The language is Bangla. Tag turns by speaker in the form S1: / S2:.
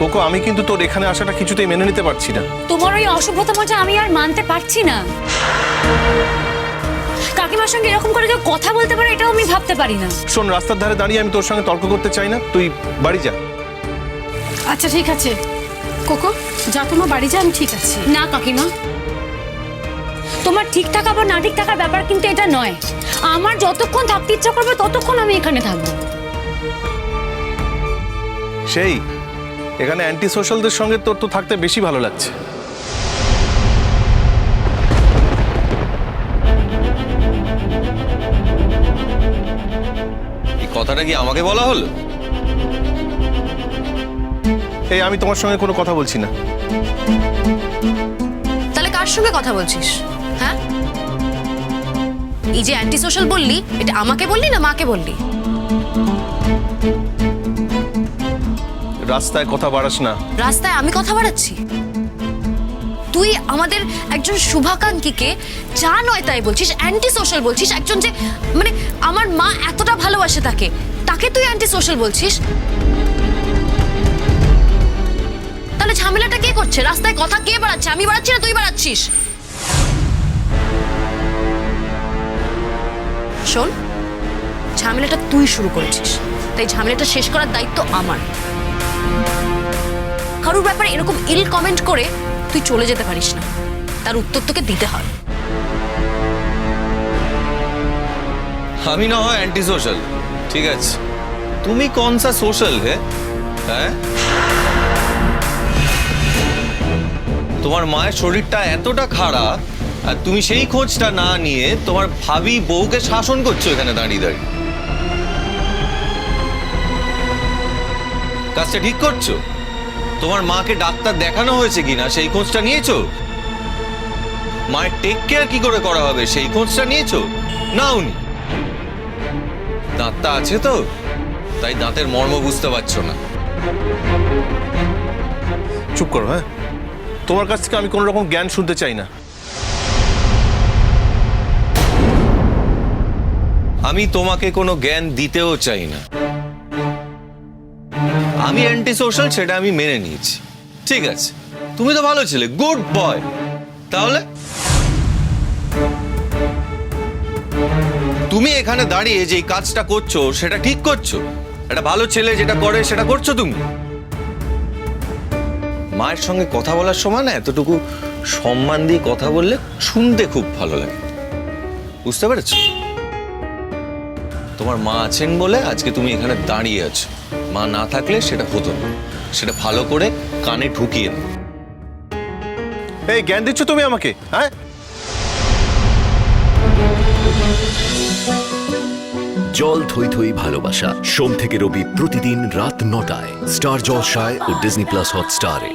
S1: কোকো, আমি কিন্তু তোর এখানে আসাটা কিছুতেই মেনে নিতে পারছি না।
S2: তোমার ওই অসভ্যতা মজা আমি আর মানতে পারছি না। কাকিমার সঙ্গে এরকম করে কেউ কথা বলতে পারে এটাও আমি ভাবতে পারি না।
S1: শোন, রাস্তার ধারে দাঁড়িয়ে আমি তোর সঙ্গে তর্ক করতে চাই না, তুই বাড়ি যা।
S3: আচ্ছা ঠিক আছে কোকো, যা তোমার বাড়ি যা, আমি ঠিক আছি।
S2: না কাকিমা, তোমার ঠিক থাকা বা না ঠিক থাকার ব্যাপার কিন্তু এটা নয়। আমার যতক্ষণ থাকতে ইচ্ছা করবে ততক্ষণ আমি এখানে থাকবো।
S1: সেই এখানে অ্যান্টি সোশ্যালদের সঙ্গে তোর তো থাকতে বেশি ভালো লাগছে।
S4: এই কথাটা কি আমাকে বলা হলো?
S1: এই আমি তোমার সঙ্গে কোনো কথা বলছি না।
S5: তাহলে কার সঙ্গে কথা বলছিস? হ্যাঁ, এই যে অ্যান্টি সোশ্যাল বললি, এটা আমাকে বললি না মাকে বললি?
S1: রাস্তায় কথা বাড়াস না।
S5: রাস্তায় আমি কথা বাড়াচ্ছি? তুই আমাদের একজন শুভাকাঙ্ক্ষীকে যা নয় তাই বলছিস, অ্যান্টি সোশ্যাল বলছিস। একজন যে মানে আমার মা এতটা ভালোবাসে তাকে, তাকে তুই অ্যান্টি সোশ্যাল বলছিস? তাহলে ঝামেলাটা কে করছে? রাস্তায় কথা কে বাড়াচ্ছে? আমি বাড়াচ্ছি না তুই বাড়াচ্ছিস? শোন, ঝামেলাটা তুই শুরু করেছিস, তাই ঝামেলাটা শেষ করার দায়িত্ব আমার। কারোর ব্যাপারে এরকম ইল কমেন্ট করে তুই চলে যেতে পারিস না, তার উত্তর তোকে দিতে হয়।
S4: আমি না হয় অ্যান্টি সোশ্যাল, ঠিক আছে, তুমি কোন সা সোশ্যাল হে? হ্যাঁ, তোমার মায়ের শরীরটা এতটা খারাপ আর তুমি সেই খোঁজটা না নিয়ে তোমার ভাবি বউকে শাসন করছো এখানে দাঁড়িয়ে দাঁড়িয়ে। কাজটা ঠিক করছো? তোমার মাকে ডাক্তার দেখানো হয়েছে কিনা সেই খোঁজটা নিয়েছো? মায়ের টেক কেয়ার কি করে করা হবে সেই খোঁজটা নিয়েছো? নাওনি। দাঁতটা আছে তো, তাই দাঁতের মর্ম বুঝতে পারছো না।
S1: চুপ করো। হ্যাঁ, তোমার কাছ থেকে আমি কোনো রকম জ্ঞান শুনতে চাই না।
S4: আমি তোমাকে কোনো জ্ঞান দিতেও চাই না। আমি অ্যান্টি সোশ্যাল, সেটা আমি মেনে নিয়েছি, ঠিক আছে। তুমি তো ভালো ছেলে, গুড বয়। তাহলে তুমি এখানে দাঁড়িয়ে যে এই কাজটা করছো সেটা ঠিক করছো? একটা ভালো ছেলে যেটা করে সেটা করছো তুমি। মায়ের সঙ্গে কথা বলার সময় না এতটুকু সম্মান দিয়ে কথা বললে শুনতে খুব ভালো লাগে, বুঝতে পেরেছো? তোমার মা আছেন বলে আজকে তুমি এখানে দাঁড়িয়ে আছো। মা না থাকলে সেটা হতো না। সেটা ভালো করে কানে ঢুকিয়ে নাও।
S1: এই জ্ঞান দিচ্ছ তুমি আমাকে? হ্যাঁ,
S6: জল থই থই ভালোবাসা, সোম থেকে রবি প্রতিদিন রাত ৯টায় স্টার জলসায় ও ডিজনি প্লাস হটস্টারে।